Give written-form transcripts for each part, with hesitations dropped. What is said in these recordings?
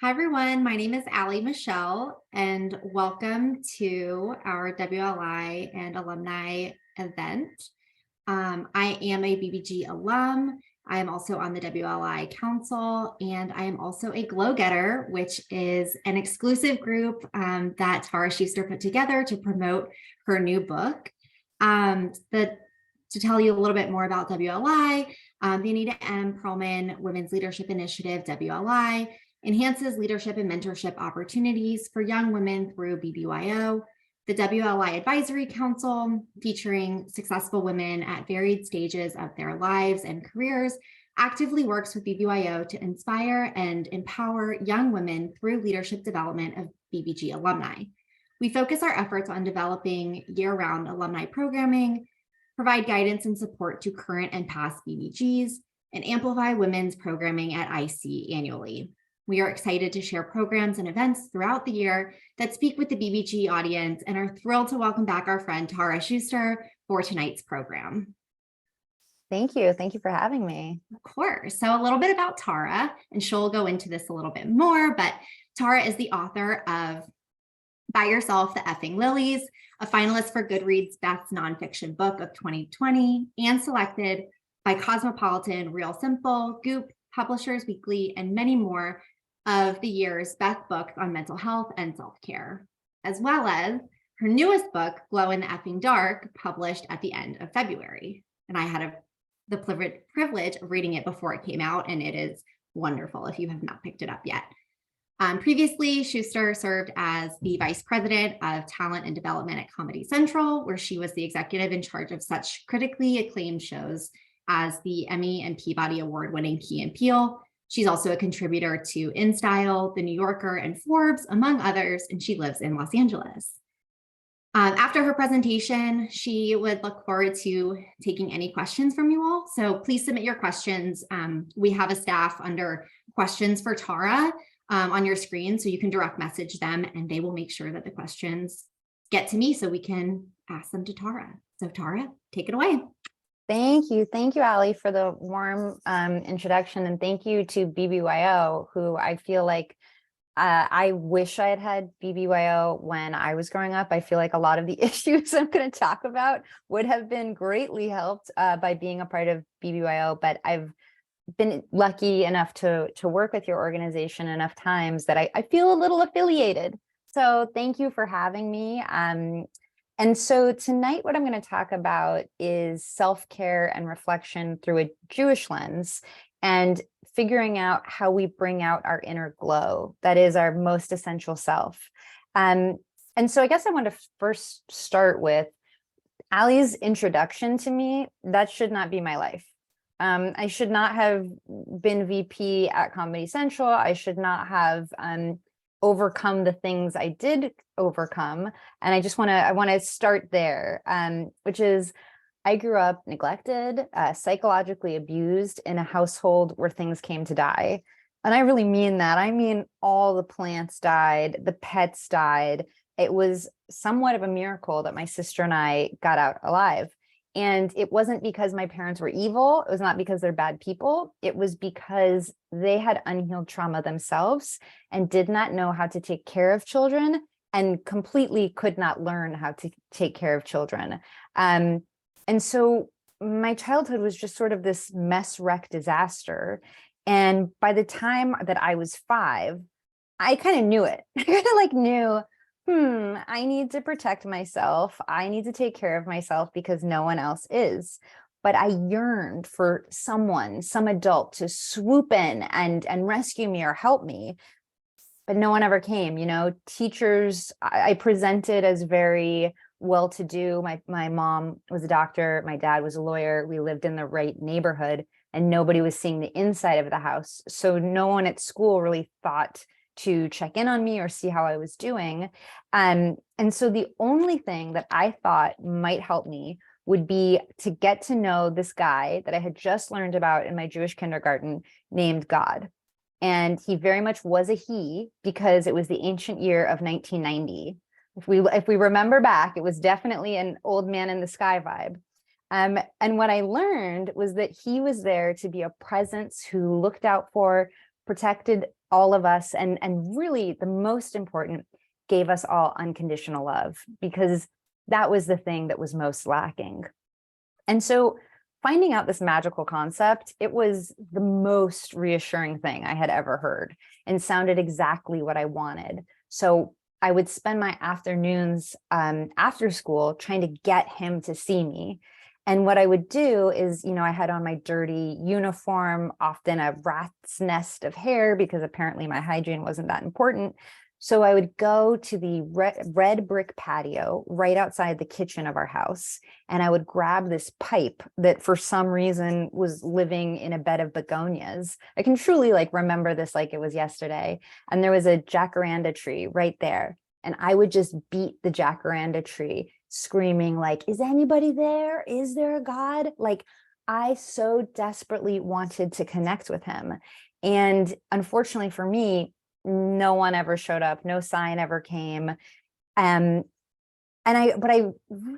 Hi, everyone. My name is Allie Michelle, and welcome to our WLI and alumni event. I am a BBG alum. I am also on the WLI Council, and I am also a Glow Getter, which is an exclusive group that Tara Schuster put together to promote her new book. To tell you a little bit more about WLI, the Anita M. Perlman Women's Leadership Initiative, WLI, enhances leadership and mentorship opportunities for young women through BBYO. The WLI Advisory Council, featuring successful women at varied stages of their lives and careers, actively works with BBYO to inspire and empower young women through leadership development of BBG alumni. We focus our efforts on developing year-round alumni programming, provide guidance and support to current and past BBGs, and amplify women's programming at IC annually. We are excited to share programs and events throughout the year that speak with the BBG audience and are thrilled to welcome back our friend Tara Schuster for tonight's program. Thank you. Thank you for having me. Of course. So a little bit about Tara, and she'll go into this a little bit more, but Tara is the author of By Yourself, The Effing Lilies, a finalist for Goodreads Best Nonfiction Book of 2020, and selected by Cosmopolitan, Real Simple, Goop, Publishers Weekly, and many more of the year's best books on mental health and self-care, as well as her newest book, Glow in the Effing Dark, published at the end of February. And I had the privilege of reading it before it came out, and it is wonderful if you have not picked it up yet. Previously, Schuster served as the Vice President of Talent and Development at Comedy Central, where she was the executive in charge of such critically acclaimed shows as the Emmy and Peabody award-winning Key and Peele. She's also a contributor to InStyle, The New Yorker, and Forbes, among others, and she lives in Los Angeles. After her presentation, she would look forward to taking any questions from you all. So please submit your questions. We have a staff under questions for Tara on your screen, so you can direct message them, and they will make sure that the questions get to me so we can ask them to Tara. So Tara, take it away. Thank you. Thank you, Allie, for the warm introduction. And thank you to BBYO, who I feel like I wish I had BBYO when I was growing up. I feel like a lot of the issues I'm going to talk about would have been greatly helped by being a part of BBYO. But I've been lucky enough to work with your organization enough times that I feel a little affiliated. So thank you for having me. And so tonight, what I'm going to talk about is self-care and reflection through a Jewish lens and figuring out how we bring out our inner glow. That is our most essential self. And so I guess I want to first start with Allie's introduction to me. That should not be my life. I should not have been VP at Comedy Central. I should not have overcome the things I did overcome. And I want to start there, which is I grew up neglected, psychologically abused in a household where things came to die. And I really mean that. I mean, all the plants died, the pets died. It was somewhat of a miracle that my sister and I got out alive. And it wasn't because my parents were evil. It was not because they're bad people. It was because they had unhealed trauma themselves and did not know how to take care of children and completely could not learn how to take care of children. And so my childhood was just sort of this mess wreck disaster. And by the time that I was 5, I kind of knew it. I kind of like knew, I need to protect myself. I need to take care of myself because no one else is. But I yearned for someone, some adult to swoop in and rescue me or help me. But no one ever came. You know, teachers, I presented as very well-to-do. My mom was a doctor. My dad was a lawyer. We lived in the right neighborhood and nobody was seeing the inside of the house. So no one at school really thought to check in on me or see how I was doing. And so the only thing that I thought might help me would be to get to know this guy that I had just learned about in my Jewish kindergarten named God. And he very much was a he because it was the ancient year of 1990. If we remember back, it was definitely an old man in the sky vibe. And what I learned was that he was there to be a presence who looked out for, protected all of us, and really the most important, gave us all unconditional love, because that was the thing that was most lacking. And so finding out this magical concept, it was the most reassuring thing I had ever heard and sounded exactly what I wanted. So I would spend my afternoons after school trying to get him to see me. And what I would do is, I had on my dirty uniform, often a rat's nest of hair, because apparently my hygiene wasn't that important. So I would go to the red brick patio right outside the kitchen of our house, and I would grab this pipe that for some reason was living in a bed of begonias. I can truly remember this like it was yesterday. And there was a jacaranda tree right there. And I would just beat the jacaranda tree, screaming is anybody there? Is there a God? I so desperately wanted to connect with him. And unfortunately for me, no one ever showed up. No sign ever came. But I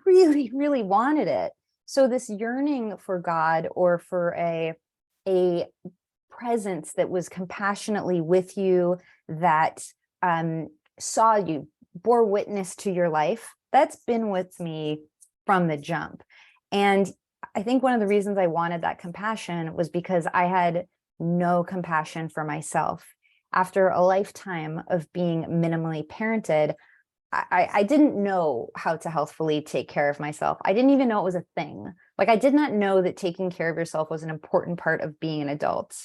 really, really wanted it. So this yearning for God, or for a presence that was compassionately with you, that saw you, bore witness to your life, that's been with me from the jump. And I think one of the reasons I wanted that compassion was because I had no compassion for myself. After a lifetime of being minimally parented, I didn't know how to healthfully take care of myself. I didn't even know it was a thing. I did not know that taking care of yourself was an important part of being an adult.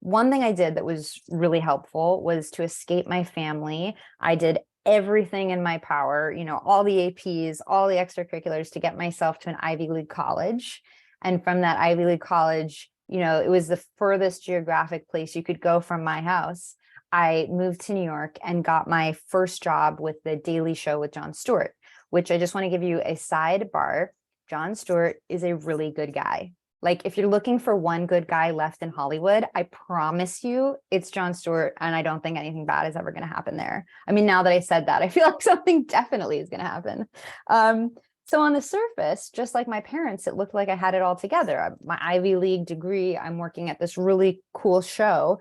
One thing I did that was really helpful was to escape my family. I did everything in my power, all the APs, all the extracurriculars, to get myself to an Ivy League college. And from that Ivy League college, it was the furthest geographic place you could go from my house. I moved to New York and got my first job with the Daily Show with Jon Stewart, which I just want to give you a sidebar. Jon Stewart is a really good guy. If you're looking for one good guy left in Hollywood, I promise you it's Jon Stewart, and I don't think anything bad is ever going to happen there. I mean, now that I said that, I feel like something definitely is going to happen. So on the surface, just like my parents, it looked like I had it all together. My Ivy League degree, I'm working at this really cool show.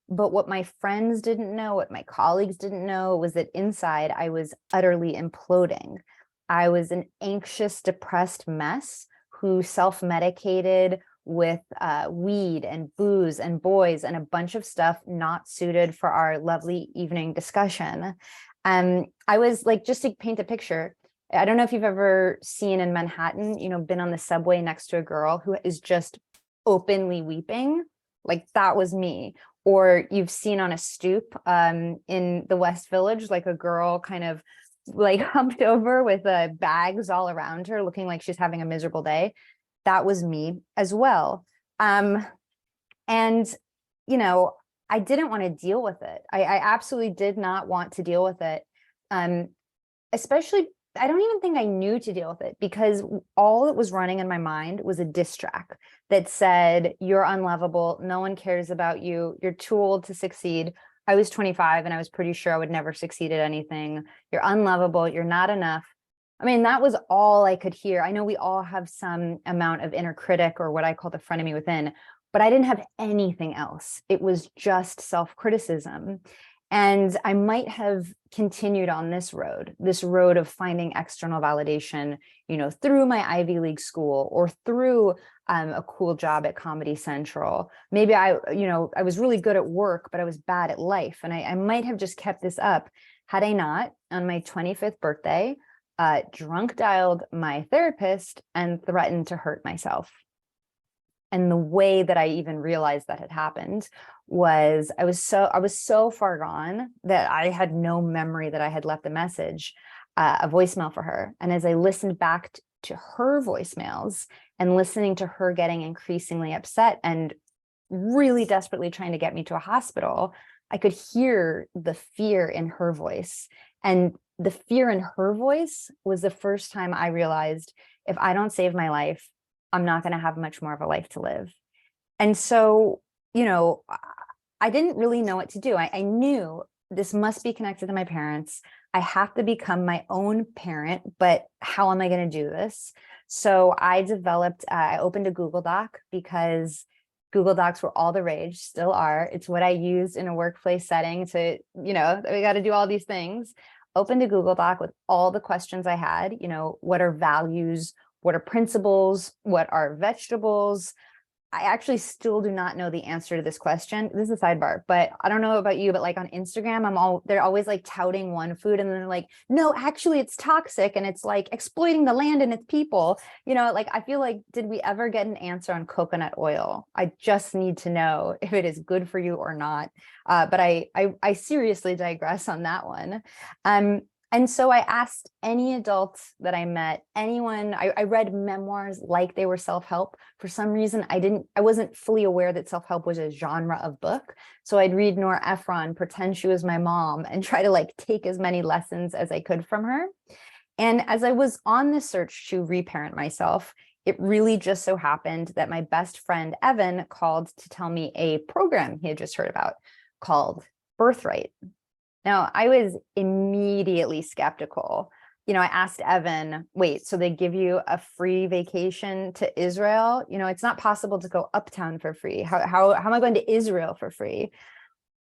But what my friends didn't know, what my colleagues didn't know, was that inside I was utterly imploding. I was an anxious, depressed mess who self-medicated with weed and booze and boys and a bunch of stuff not suited for our lovely evening discussion. I was just to paint a picture, I don't know if you've ever seen in Manhattan, been on the subway next to a girl who is just openly weeping. That was me. Or you've seen on a stoop in the West Village, a girl kind of humped over with bags all around her, looking like she's having a miserable day. That was me as well. And I didn't want to deal with it. I absolutely did not want to deal with it. Especially, I don't even think I knew to deal with it, because all that was running in my mind was a diss track that said, you're unlovable, no one cares about you, you're too old to succeed. I was 25 and I was pretty sure I would never succeed at anything. You're unlovable, you're not enough. I mean, that was all I could hear. I know we all have some amount of inner critic, or what I call the frenemy within, but I didn't have anything else. It was just self-criticism. And I might have continued on this road of finding external validation, through my Ivy League school, or through a cool job at Comedy Central. Maybe I was really good at work, but I was bad at life. And I might have just kept this up had I not, on my 25th birthday, drunk dialed my therapist and threatened to hurt myself. And the way that I even realized that had happened was I was so far gone that I had no memory that I had left a message, a voicemail for her. And as I listened back to her voicemails and listening to her getting increasingly upset and really desperately trying to get me to a hospital, I could hear the fear in her voice. And the fear in her voice was the first time I realized, if I don't save my life, I'm not going to have much more of a life to live. And so, I didn't really know what to do. I knew this must be connected to my parents. I have to become my own parent, but how am I going to do this? So I opened a Google Doc, because Google Docs were all the rage, still are. It's what I used in a workplace setting to, we got to do all these things. Opened a Google Doc with all the questions I had, what are values? What are principles? What are vegetables? I actually still do not know the answer to this question. This is a sidebar, but I don't know about you, but like on Instagram, they're always like touting one food and then they're like, no, actually it's toxic and it's like exploiting the land and its people. Like I feel like, did we ever get an answer on coconut oil? I just need to know if it is good for you or not. But I seriously digress on that one. And so I asked any adult that I met, anyone, I read memoirs like they were self-help. For some reason, I wasn't fully aware that self-help was a genre of book. So I'd read Nora Ephron, pretend she was my mom, and try to like take as many lessons as I could from her. And as I was on this search to reparent myself, it really just so happened that my best friend, Evan, called to tell me a program he had just heard about called Birthright. Now, I was immediately skeptical. I asked Evan, wait, so they give you a free vacation to Israel? It's not possible to go uptown for free. How am I going to Israel for free?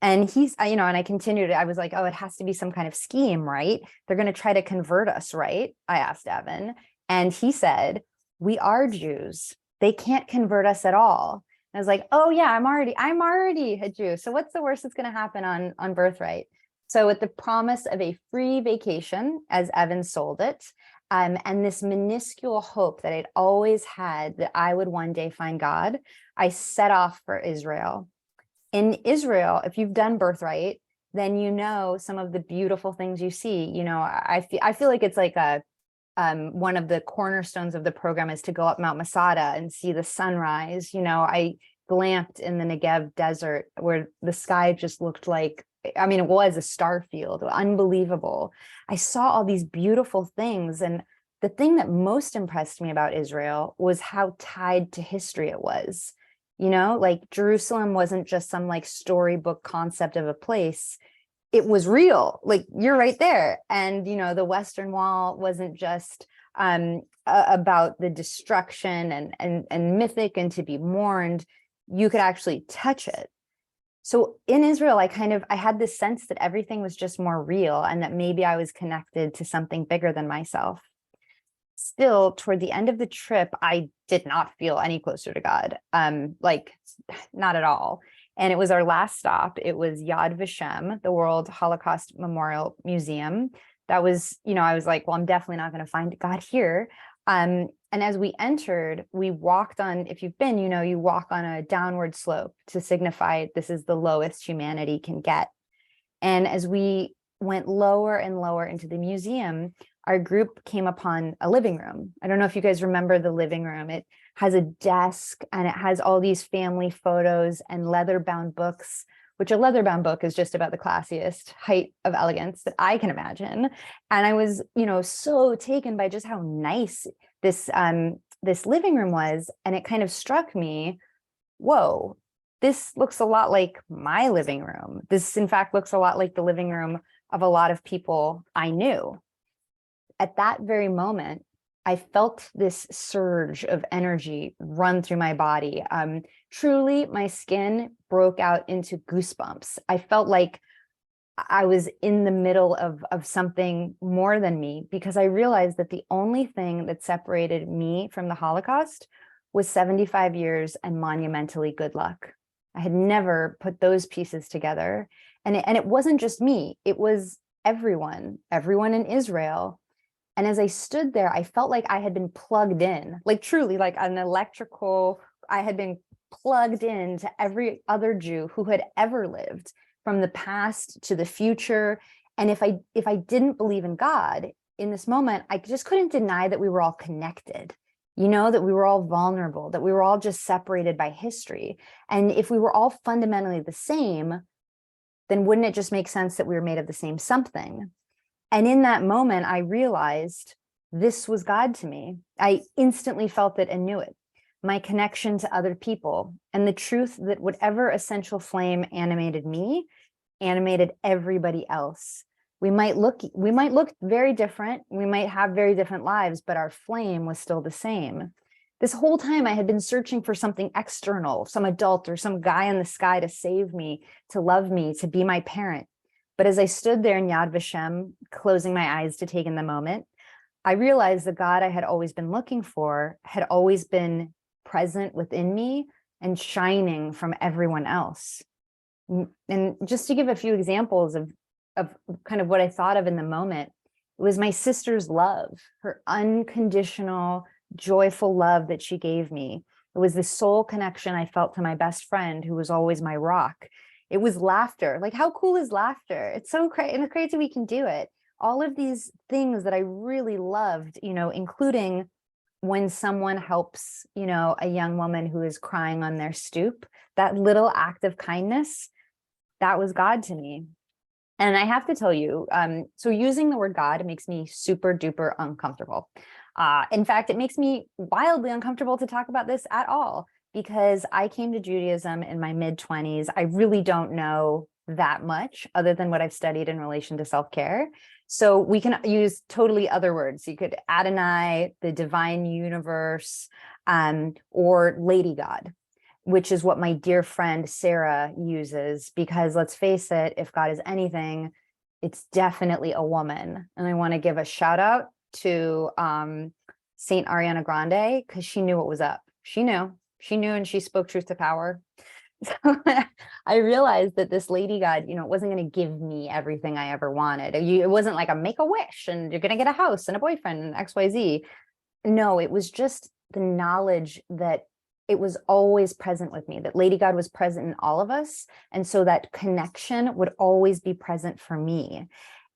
And and I continued, I was like, oh, it has to be some kind of scheme, right? They're going to try to convert us, right? I asked Evan. And he said, we are Jews. They can't convert us at all. And I was like, oh yeah, I'm already a Jew. So what's the worst that's going to happen on Birthright? So with the promise of a free vacation, as Evan sold it, and this minuscule hope that I'd always had that I would one day find God, I set off for Israel. In Israel, if you've done Birthright, then some of the beautiful things you see. I feel like it's like one of the cornerstones of the program is to go up Mount Masada and see the sunrise. I glamped in the Negev desert where the sky just looked like, it was a star field, unbelievable. I saw all these beautiful things. And the thing that most impressed me about Israel was how tied to history it was. Like Jerusalem wasn't just some like storybook concept of a place. It was real, like you're right there. And, the Western Wall wasn't just about the destruction and mythic and to be mourned. You could actually touch it. So in Israel, I had this sense that everything was just more real and that maybe I was connected to something bigger than myself. Still, toward the end of the trip, I did not feel any closer to God, like not at all. And it was our last stop. It was Yad Vashem, the World Holocaust Memorial Museum. That was, I was like, well, I'm definitely not going to find God here. And as we entered, we walked on, if you've been, you walk on a downward slope to signify this is the lowest humanity can get. And as we went lower and lower into the museum, our group came upon a living room. I don't know if you guys remember the living room. It has a desk and it has all these family photos and leather-bound books, which a leather-bound book is just about the classiest height of elegance that I can imagine. And I was, so taken by just how nice this living room was. And it kind of struck me, whoa, this looks a lot like my living room. This, in fact, looks a lot like the living room of a lot of people I knew. At that very moment, I felt this surge of energy run through my body. Truly, my skin broke out into goosebumps. I felt like I was in the middle of something more than me, because I realized that the only thing that separated me from the Holocaust was 75 years and monumentally good luck. I had never put those pieces together. And it wasn't just me, it was everyone in Israel. And as I stood there, I felt like I had been plugged in, like truly like an electrical, I had been plugged in to every other Jew who had ever lived, from the past to the future. And if I didn't believe in God in this moment, I just couldn't deny that we were all connected, that we were all vulnerable, that we were all just separated by history. And if we were all fundamentally the same, then wouldn't it just make sense that we were made of the same something? And in that moment, I realized this was God to me. I instantly felt it and knew it. My connection to other people, and the truth that whatever essential flame animated me, animated everybody else. We might look very different. We might have very different lives, but our flame was still the same. this whole time I had been searching for something external, some adult or some guy in the sky to save me, to love me, to be my parent. But as I stood there in Yad Vashem, closing my eyes to take in the moment, I realized the God I had always been looking for had always been present within me and shining from everyone else. And just to give a few examples of kind of what I thought of in the moment, it was my sister's love, her unconditional, joyful love that she gave me. It was the soul connection I felt to my best friend, who was always my rock. It was laughter. Like, how cool is laughter? It's so crazy we can do it. All of these things that I really loved, including when someone helps, a young woman who is crying on their stoop, that little act of kindness, that was God to me. And I have to tell you, so using the word God makes me super duper uncomfortable. In fact, it makes me wildly uncomfortable to talk about this at all, because I came to Judaism in my mid-20s. I really don't know that much other than what I've studied in relation to self-care. So we can use totally other words. You could Adonai, the divine universe, or Lady God, which is what my dear friend Sarah uses, because let's face it, if God is anything, it's definitely a woman. And I want to give a shout out to Saint Ariana Grande, because she knew what was up. She knew, and she spoke truth to power. So I realized that this lady God, it wasn't going to give me everything I ever wanted. It wasn't like a make a wish and you're going to get a house and a boyfriend and XYZ. No, it was just the knowledge that it was always present with me, that Lady God was present in all of us. And so that connection would always be present for me.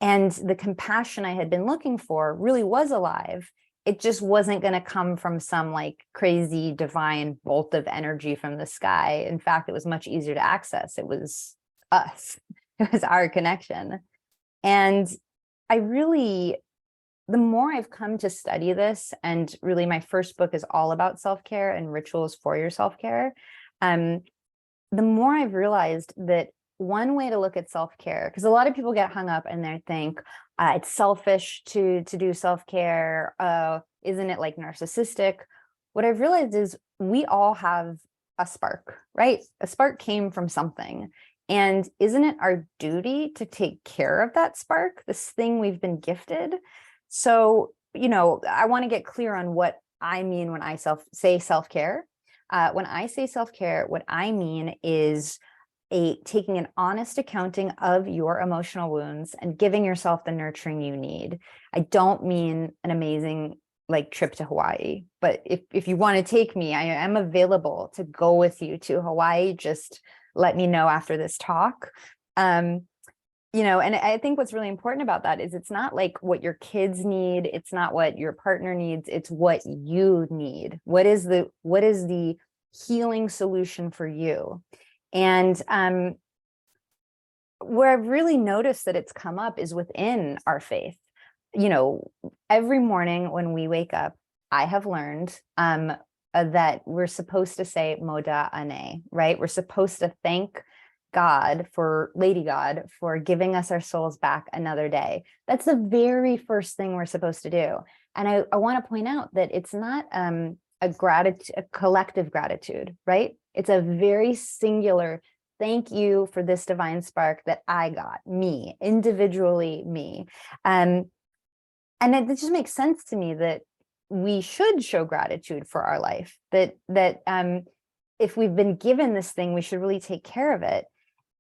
And the compassion I had been looking for really was alive. It just wasn't going to come from some like crazy divine bolt of energy from the sky. In fact, it was much easier to access. It was us. It was our connection. And the more I've come to study this, and really my first book is all about self-care and rituals for your self-care, the more I've realized that one way to look at self-care, because a lot of people get hung up and they think it's selfish to do self-care. Isn't it like narcissistic? What I've realized is we all have a spark, right? A spark came from something. And isn't it our duty to take care of that spark, this thing we've been gifted? So, I want to get clear on what I mean when I say self-care. When I say self-care, what I mean is taking an honest accounting of your emotional wounds and giving yourself the nurturing you need. I don't mean an amazing trip to Hawaii, but if you want to take me, I am available to go with you to Hawaii. Just let me know after this talk. And I think what's really important about that is it's not like what your kids need. It's not what your partner needs. It's what you need. What is the healing solution for you? And where I've really noticed that it's come up is within our faith. Every morning when we wake up, I have learned that we're supposed to say Moda Ane, right? We're supposed to thank God, for Lady God, for giving us our souls back another day. That's the very first thing we're supposed to do. And I want to point out that it's not a collective gratitude, right? It's a very singular thank you for this divine spark that I got, me, individually me. And it just makes sense to me that we should show gratitude for our life, that if we've been given this thing, we should really take care of it.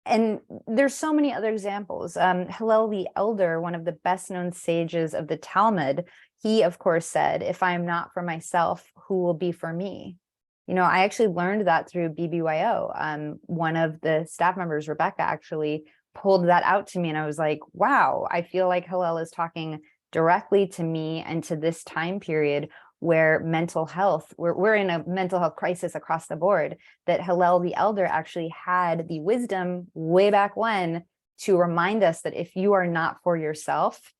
And there's so many other examples. Hillel the Elder, one of the best known sages of the Talmud, he of course said, if I'm not for myself, who will be for me? I actually learned that through BBYO. One of the staff members, Rebecca, actually pulled that out to me. And I was like, wow, I feel like Hillel is talking directly to me and to this time period where mental health, we're in a mental health crisis across the board, that Hillel the Elder actually had the wisdom way back when to remind us that if you are not for yourself,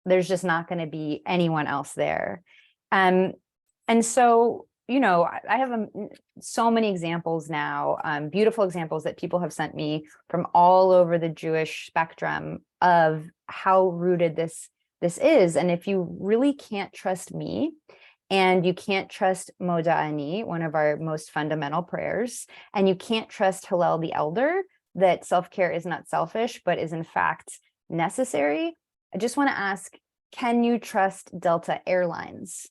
there's just not going to be anyone else there. And so, I have so many examples now, beautiful examples that people have sent me from all over the Jewish spectrum of how rooted this is. And if you really can't trust me, And you can't trust Moda Ani, one of our most fundamental prayers. And you can't trust Hillel the Elder, that self-care is not selfish, but is in fact necessary. I just want to ask, can you trust Delta Airlines?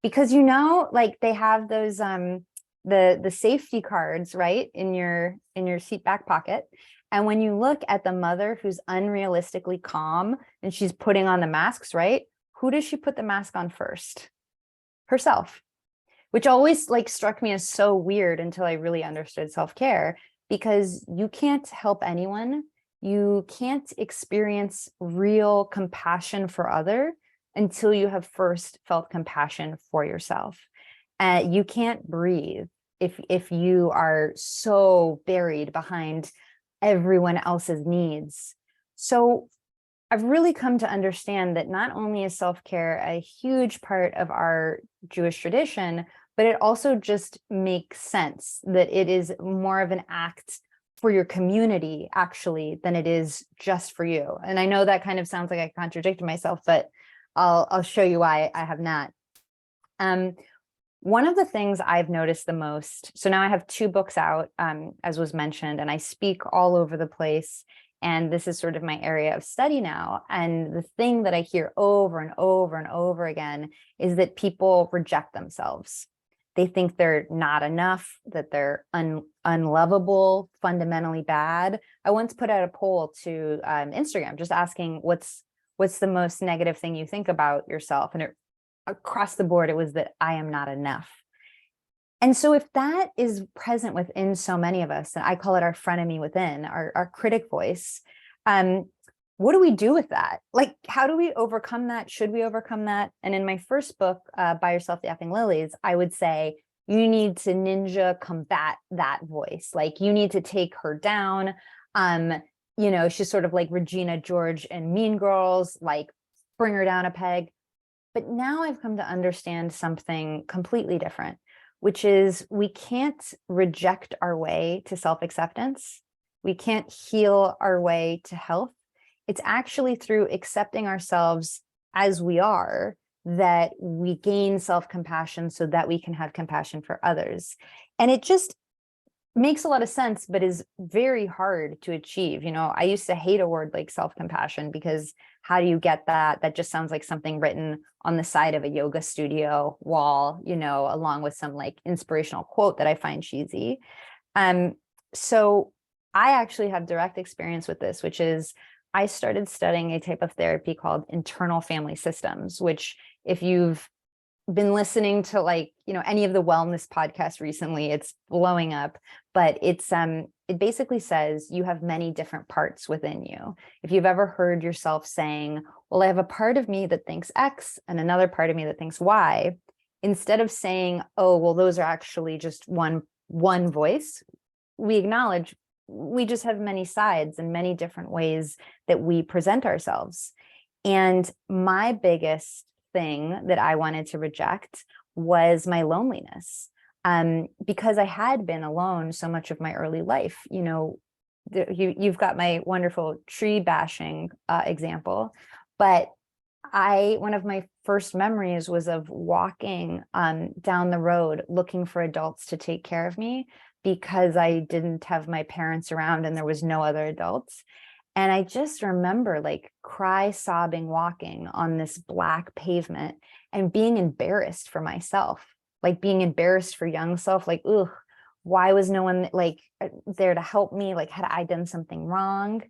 Because like they have those the safety cards, right, in your seat back pocket. And when you look at the mother who's unrealistically calm and she's putting on the masks, right? Who does she put the mask on first? Herself, which always like struck me as so weird until I really understood self-care, because you can't help anyone. You can't experience real compassion for other until you have first felt compassion for yourself. You can't breathe if you are so buried behind everyone else's needs. So I've really come to understand that not only is self-care a huge part of our Jewish tradition, but it also just makes sense that it is more of an act for your community, actually, than it is just for you. And I know that kind of sounds like I contradicted myself, but I'll show you why I have not. One of the things I've noticed the most, so now I have 2 books out, as was mentioned, and I speak all over the place. And this is sort of my area of study now. And the thing that I hear over and over and over again is that people reject themselves. They think they're not enough, that they're unlovable, fundamentally bad. I once put out a poll to Instagram just asking what's the most negative thing you think about yourself. And across the board, it was that I am not enough. And so if that is present within so many of us, and I call it our frenemy within, our critic voice, what do we do with that? Like, how do we overcome that? Should we overcome that? And in my first book, Buy Yourself the Effing Lilies, I would say you need to ninja combat that voice. Like, you need to take her down. She's sort of like Regina George and Mean Girls, like bring her down a peg. But now I've come to understand something completely different, which is we can't reject our way to self-acceptance. We can't heal our way to health. It's actually through accepting ourselves as we are that we gain self-compassion so that we can have compassion for others. And it just makes a lot of sense, but is very hard to achieve. I used to hate a word like self-compassion, because how do you get that? That just sounds like something written on the side of a yoga studio wall, along with some like inspirational quote that I find cheesy. So I actually have direct experience with this, which is I started studying a type of therapy called internal family systems, which if you've been listening to any of the wellness podcasts recently, it's blowing up, but it basically says you have many different parts within you. If you've ever heard yourself saying, well, I have a part of me that thinks X and another part of me that thinks Y, instead of saying, oh, well, those are actually just one voice, we acknowledge we just have many sides and many different ways that we present ourselves. And my biggest thing that I wanted to reject was my loneliness, because I had been alone so much of my early life. You've got my wonderful tree bashing example, but one of my first memories was of walking down the road looking for adults to take care of me, because I didn't have my parents around and there was no other adults. And I just remember cry sobbing walking on this black pavement and being embarrassed for myself, being embarrassed for young self, ugh, why was no one there to help me? Had I done something wrong?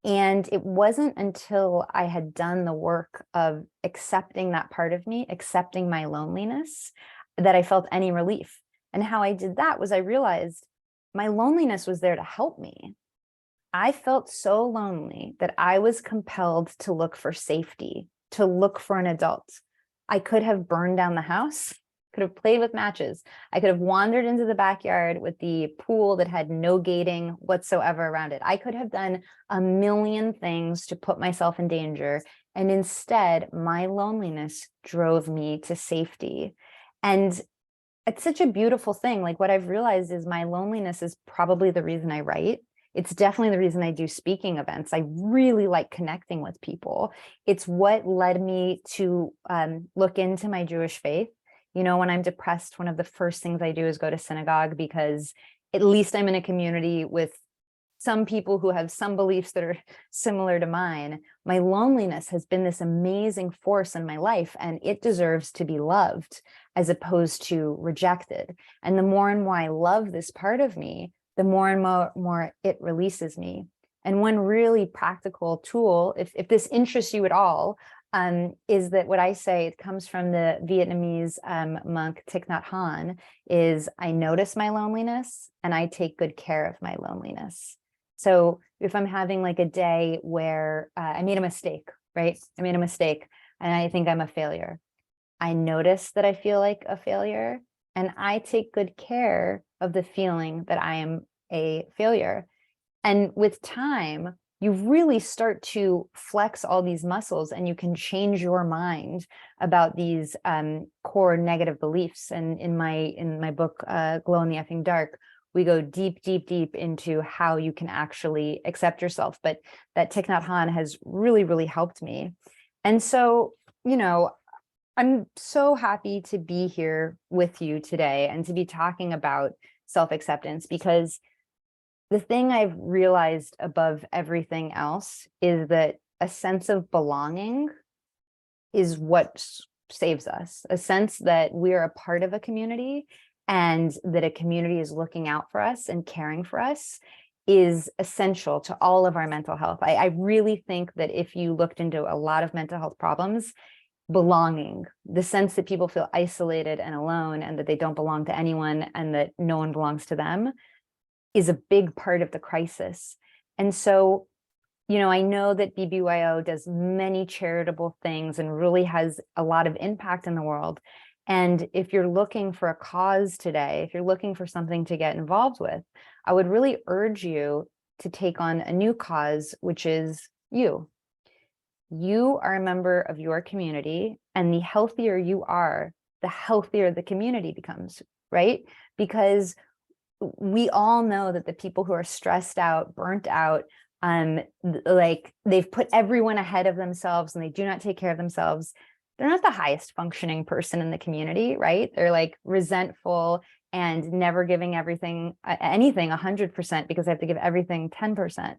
And it wasn't until I had done the work of accepting that part of me, accepting my loneliness, that I felt any relief. And how I did that was I realized my loneliness was there to help me. I felt so lonely that I was compelled to look for safety, to look for an adult. I could have burned down the house, could have played with matches. I could have wandered into the backyard with the pool that had no gating whatsoever around it. I could have done a million things to put myself in danger. And instead, my loneliness drove me to safety. And it's such a beautiful thing. What I've realized is my loneliness is probably the reason I write. It's definitely the reason I do speaking events. I really like connecting with people. It's what led me to look into my Jewish faith. You know, when I'm depressed, one of the first things I do is go to synagogue, because at least I'm in a community with some people who have some beliefs that are similar to mine. My loneliness has been this amazing force in my life, and it deserves to be loved as opposed to rejected. And the more and more I love this part of me, the more and more it releases me. And one really practical tool, if this interests you at all, is that what I say, it comes from the Vietnamese monk Thich Nhat Hanh, is I notice my loneliness and I take good care of my loneliness. So if I'm having like a day where I made a mistake, right? I made a mistake and I think I'm a failure. I notice that I feel like a failure and I take good care of the feeling that I am a failure. And with time, you really start to flex all these muscles and you can change your mind about these core negative beliefs. And in my book, Glow in the Effing Dark, we go deep, deep, deep into how you can actually accept yourself. But that Thich Nhat Hanh has really, really helped me. And so, you know, I'm so happy to be here with you today and to be talking about self-acceptance, because the thing I've realized above everything else is that a sense of belonging is what saves us, a sense that we're a part of a community and that a community is looking out for us and caring for us is essential to all of our mental health. I really think that if you looked into a lot of mental health problems, belonging, the sense that people feel isolated and alone and that they don't belong to anyone and that no one belongs to them, is a big part of the crisis. And so, you know, I know that BBYO does many charitable things and really has a lot of impact in the world. And if you're looking for a cause today, if you're looking for something to get involved with, I would really urge you to take on a new cause, which is you. You are a member of your community, and the healthier you are, the healthier the community becomes, right? Because we all know that the people who are stressed out, burnt out, like they've put everyone ahead of themselves and they do not take care of themselves, they're not the highest functioning person in the community, right? They're like resentful and never giving anything 100% because they have to give everything 10%.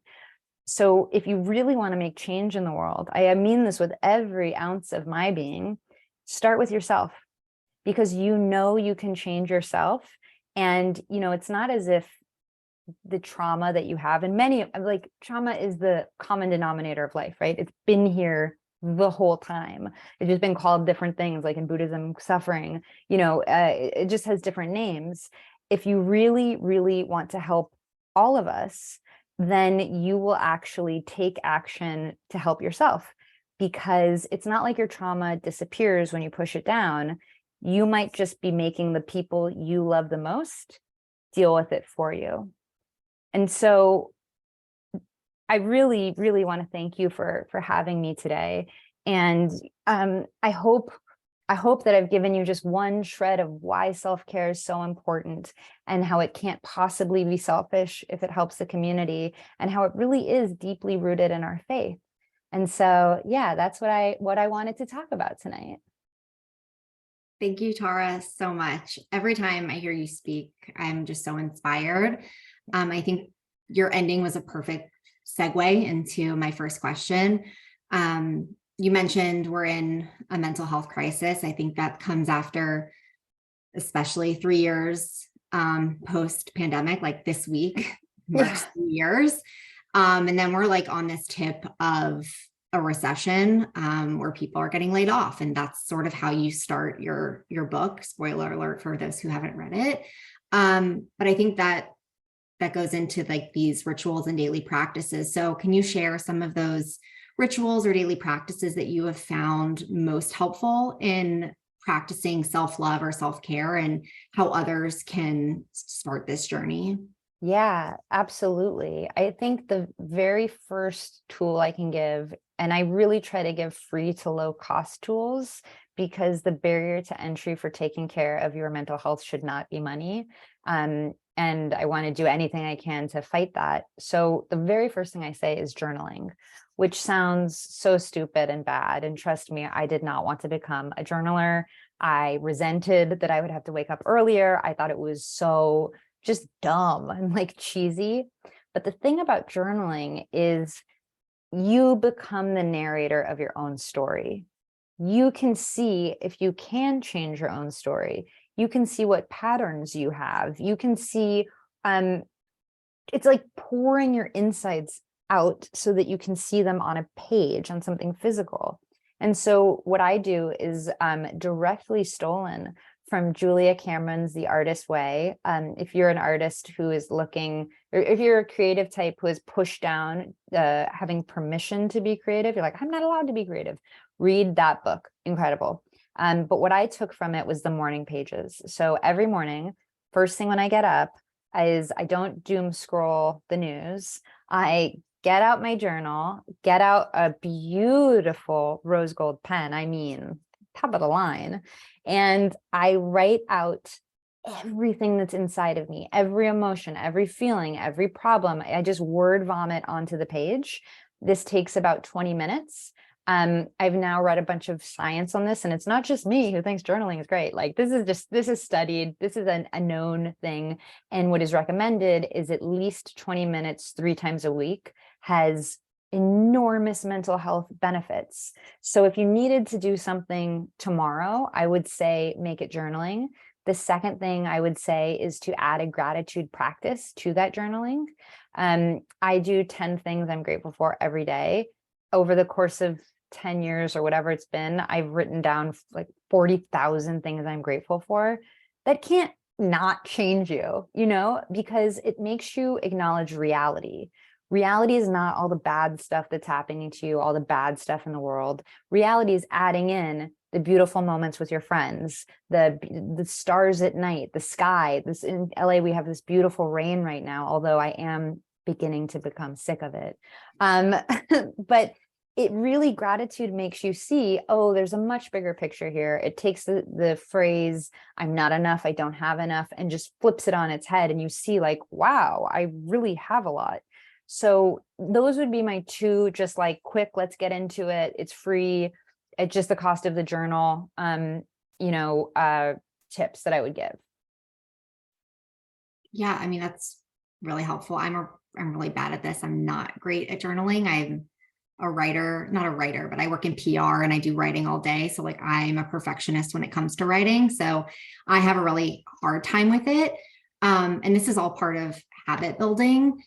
So if you really want to make change in the world, I mean this with every ounce of my being, start with yourself, because you know you can change yourself. And, you know, it's not as if the trauma that you have, and many, like, trauma is the common denominator of life, right? It's been here the whole time. It's just been called different things, like in Buddhism, suffering, you know, it just has different names. If you really, really want to help all of us, then you will actually take action to help yourself, because it's not like your trauma disappears when you push it down. You might just be making the people you love the most deal with it for you. And so I really, really want to thank you for having me today. And I hope that I've given you just one shred of why self-care is so important and how it can't possibly be selfish if it helps the community, and how it really is deeply rooted in our faith. And so, yeah, that's what I wanted to talk about tonight. Thank you, Tara, so much. Every time I hear you speak, I'm just so inspired. I think your ending was a perfect segue into my first question. You mentioned we're in a mental health crisis. I think that comes after especially 3 years post-pandemic, like this week marks 3 years. And then we're like on this tip of a recession where people are getting laid off. And that's sort of how you start your book. Spoiler alert for those who haven't read it. But I think that goes into like these rituals and daily practices. So can you share some of those rituals or daily practices that you have found most helpful in practicing self-love or self-care, and how others can start this journey? Yeah, absolutely. I think the very first tool I can give, and I really try to give free to low cost tools, because the barrier to entry for taking care of your mental health should not be money, And I want to do anything I can to fight that. So the very first thing I say is journaling, which sounds so stupid and bad. And trust me, I did not want to become a journaler. I resented that I would have to wake up earlier. I thought it was so just dumb and like cheesy. But the thing about journaling is you become the narrator of your own story. You can see if you can change your own story. You can see what patterns you have. You can see, it's like pouring your insides out so that you can see them on a page, on something physical. And so what I do is directly stolen from Julia Cameron's The Artist Way. If you're an artist who is looking, or if you're a creative type who is pushed down, having permission to be creative, you're like, I'm not allowed to be creative. Read that book, incredible. But what I took from it was the morning pages. So every morning, first thing when I get up is I don't doom scroll the news. I get out my journal, get out a beautiful rose gold pen. I mean, top of the line. And I write out everything that's inside of me, every emotion, every feeling, every problem. I just word vomit onto the page. This takes about 20 minutes. I've now read a bunch of science on this, and it's not just me who thinks journaling is great. Like this is studied, this is a known thing. And what is recommended is at least 20 minutes, 3 times a week, has enormous mental health benefits. So if you needed to do something tomorrow, I would say make it journaling. The second thing I would say is to add a gratitude practice to that journaling. I do 10 things I'm grateful for every day. Over the course of 10 years or whatever it's been, I've written down like 40,000 things I'm grateful for. That can't not change you, because it makes you acknowledge reality. Reality is not all the bad stuff that's happening to you, all the bad stuff in the world. Reality is adding in the beautiful moments with your friends, the stars at night, the sky. This in LA, we have this beautiful rain right now, although I am beginning to become sick of it. But it really, gratitude makes you see, oh, there's a much bigger picture here. It takes the phrase, I'm not enough, I don't have enough, and just flips it on its head. And you see like, wow, I really have a lot. So those would be my 2, just like quick, let's get into it. It's free. It's just the cost of the journal, tips that I would give. Yeah, I mean, that's really helpful. I'm really bad at this. I'm not great at journaling. I'm a writer, not a writer, but I work in PR and I do writing all day. So like I'm a perfectionist when it comes to writing. So I have a really hard time with it. And this is all part of habit building,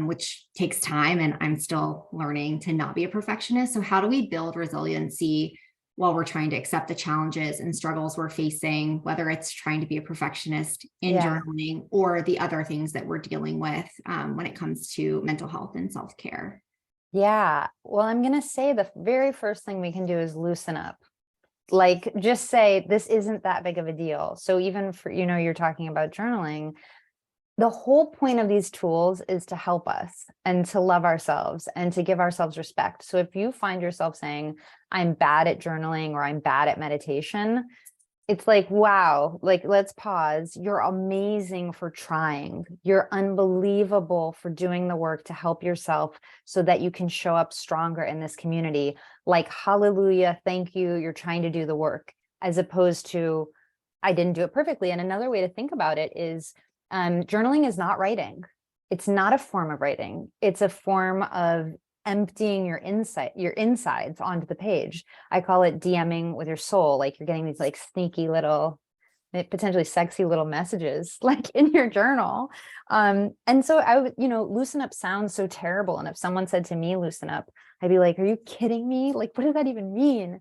which takes time. And I'm still learning to not be a perfectionist. So how do we build resiliency while we're trying to accept the challenges and struggles we're facing, whether it's trying to be a perfectionist in journaling or the other things that we're dealing with when it comes to mental health and self-care? Yeah. Well, I'm going to say the very first thing we can do is loosen up. Like just say, this isn't that big of a deal. So even for, you're talking about journaling, the whole point of these tools is to help us and to love ourselves and to give ourselves respect. So if you find yourself saying, I'm bad at journaling or I'm bad at meditation, it's like, wow, like, let's pause. You're amazing for trying. You're unbelievable for doing the work to help yourself so that you can show up stronger in this community. Like, hallelujah, thank you. You're trying to do the work, as opposed to, I didn't do it perfectly. And another way to think about it is journaling is not writing. It's not a form of writing. It's a form of emptying your insides onto the page. I call it DMing with your soul. Like you're getting these like sneaky little, potentially sexy little messages like in your journal. And so I would, loosen up sounds so terrible. And if someone said to me, loosen up, I'd be like, are you kidding me? Like, what does that even mean?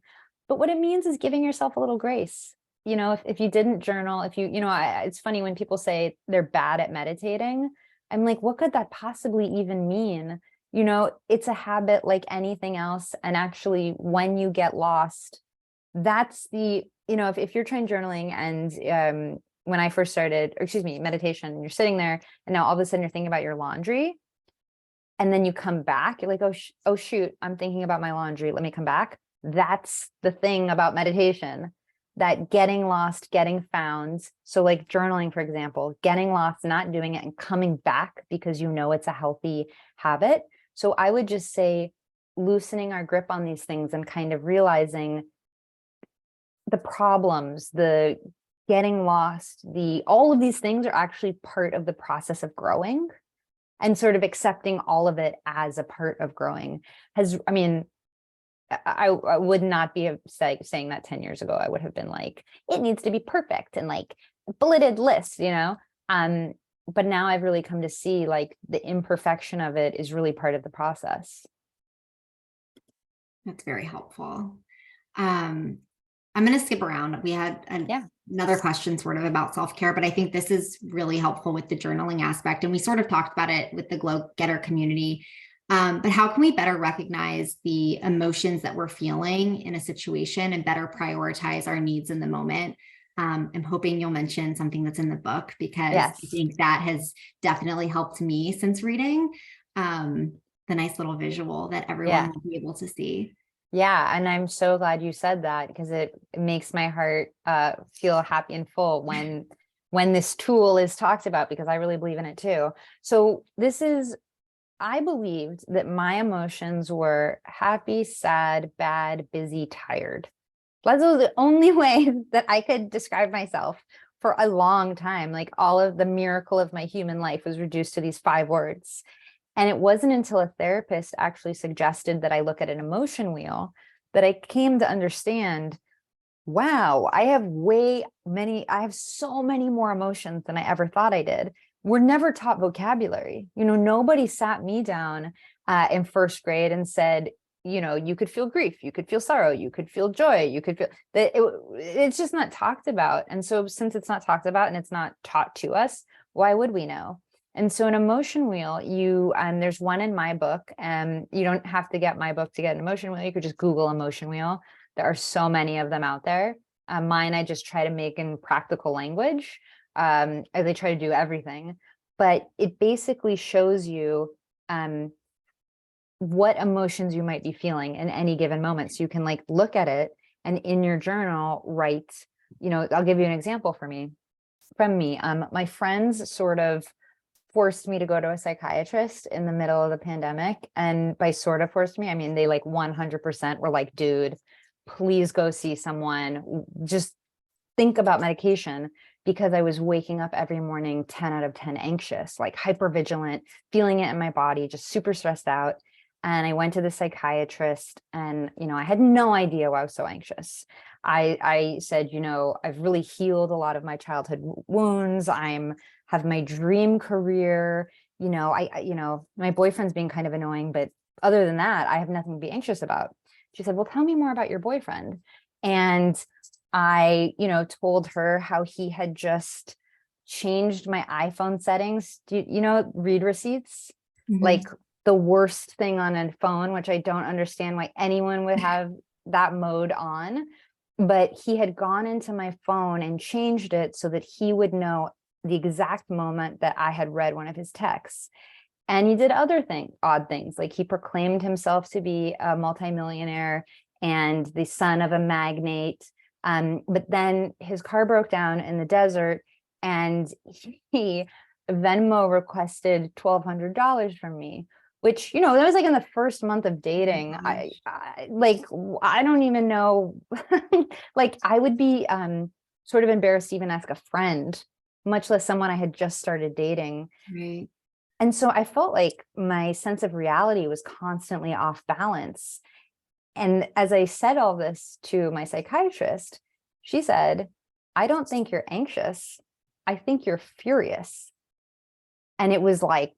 But what it means is giving yourself a little grace. If you didn't journal, if it's funny when people say they're bad at meditating, I'm like, what could that possibly even mean? It's a habit like anything else. And actually, when you get lost, that's if you're trying journaling and when I first started, meditation, and you're sitting there and now all of a sudden you're thinking about your laundry and then you come back, you're like, oh shoot, I'm thinking about my laundry. Let me come back. That's the thing about meditation. that getting lost, getting found. So like journaling, for example, getting lost, not doing it and coming back because you know it's a healthy habit. So I would just say loosening our grip on these things and kind of realizing the problems, the getting lost, all of these things are actually part of the process of growing, and sort of accepting all of it as a part of growing I would not be saying that 10 years ago. I would have been like, it needs to be perfect and like bulleted lists, but now I've really come to see like the imperfection of it is really part of the process. That's very helpful. I'm going to skip around. We had another question sort of about self-care, but I think this is really helpful with the journaling aspect. And we sort of talked about it with the Glow Getter community. But how can we better recognize the emotions that we're feeling in a situation and better prioritize our needs in the moment? I'm hoping you'll mention something that's in the book, because I think that has definitely helped me since reading, the nice little visual that everyone will be able to see. Yeah. And I'm so glad you said that, because it makes my heart feel happy and full when this tool is talked about, because I really believe in it too. So I believed that my emotions were happy, sad, bad, busy, tired. Those are the only way that I could describe myself for a long time. Like all of the miracle of my human life was reduced to these 5 words. And it wasn't until a therapist actually suggested that I look at an emotion wheel that I came to understand, wow, I have so many more emotions than I ever thought I did. We're never taught vocabulary. Nobody sat me down in first grade and said, you could feel grief, you could feel sorrow, you could feel joy, you could feel that. It's just not talked about. And so since it's not talked about and it's not taught to us, why would we know? And so an emotion wheel, there's one in my book, and you don't have to get my book to get an emotion wheel. You could just Google emotion wheel. There are so many of them out there. Mine, I just try to make in practical language. They try to do everything, but it basically shows you what emotions you might be feeling in any given moment. So you can like look at it and in your journal write, I'll give you an example from me. My friends sort of forced me to go to a psychiatrist in the middle of the pandemic. And by sort of forced me, I mean, they like 100% were like, dude, please go see someone. Just think about medication, because I was waking up every morning 10 out of 10 anxious, like hypervigilant, feeling it in my body, just super stressed out. And I went to the psychiatrist, and, I had no idea why I was so anxious. I said, I've really healed a lot of my childhood wounds. Have my dream career. My boyfriend's being kind of annoying, but other than that, I have nothing to be anxious about. She said, well, tell me more about your boyfriend. And I, told her how he had just changed my iPhone settings. Read receipts, like the worst thing on a phone, which I don't understand why anyone would have that mode on. But he had gone into my phone and changed it so that he would know the exact moment that I had read one of his texts. And he did odd things, like he proclaimed himself to be a multimillionaire and the son of a magnate. But then his car broke down in the desert, and he Venmo requested $1,200 from me, which, that was like in the first month of dating. I don't even know, like I would be sort of embarrassed to even ask a friend, much less someone I had just started dating. Right. And so I felt like my sense of reality was constantly off balance. And as I said all this to my psychiatrist, she said, I don't think you're anxious. I think you're furious. And it was like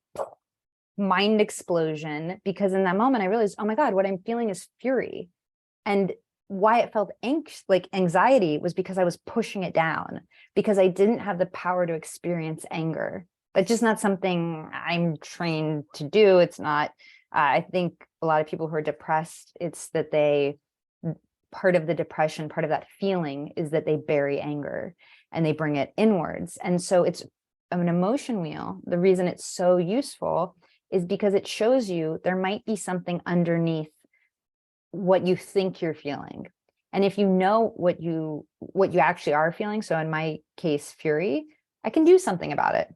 mind explosion, because in that moment I realized, oh my God, what I'm feeling is fury. And why it felt like anxiety was because I was pushing it down, because I didn't have the power to experience anger. That's just not something I'm trained to do. It's not, I think a lot of people who are depressed, it's that part of the depression, part of that feeling is that they bury anger and they bring it inwards. And so it's an emotion wheel. The reason it's so useful is because it shows you there might be something underneath what you think you're feeling. And if you know what you actually are feeling, so in my case, fury, I can do something about it.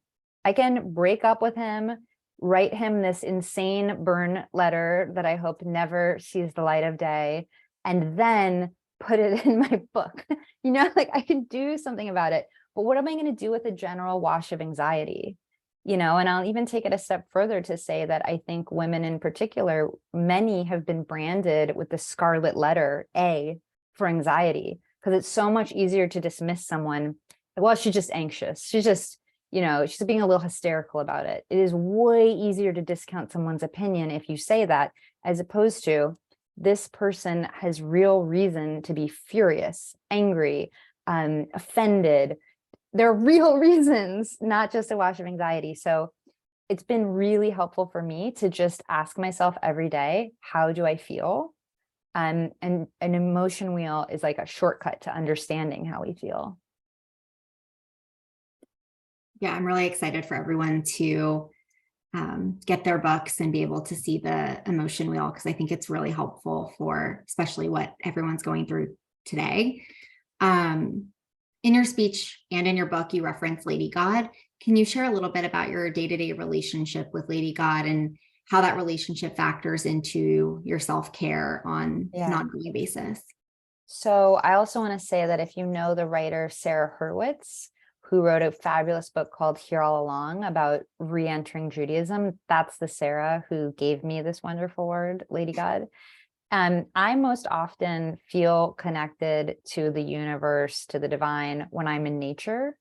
I can break up with him, write him this insane burn letter that I hope never sees the light of day, and then put it in my book. Like I can do something about it. But what am I going to do with a general wash of anxiety? And I'll even take it a step further to say that I think women in particular, many have been branded with the scarlet letter A for anxiety, because it's so much easier to dismiss someone. Well, she's just anxious. She's just, she's being a little hysterical about it. It is way easier to discount someone's opinion if you say that, as opposed to this person has real reason to be furious, angry, offended. There are real reasons, not just a wash of anxiety. So it's been really helpful for me to just ask myself every day, how do I feel? And an emotion wheel is like a shortcut to understanding how we feel. Yeah, I'm really excited for everyone to get their books and be able to see the emotion wheel, because I think it's really helpful for especially what everyone's going through today. In your speech and in your book, you reference Lady God. Can you share a little bit about your day-to-day relationship with Lady God and how that relationship factors into your self-care on an ongoing basis? So I also want to say that if you know the writer Sarah Hurwitz, who wrote a fabulous book called Here All Along about re-entering Judaism, that's the Sarah who gave me this wonderful word, Lady God. I most often feel connected to the universe, to the divine, when I'm in nature.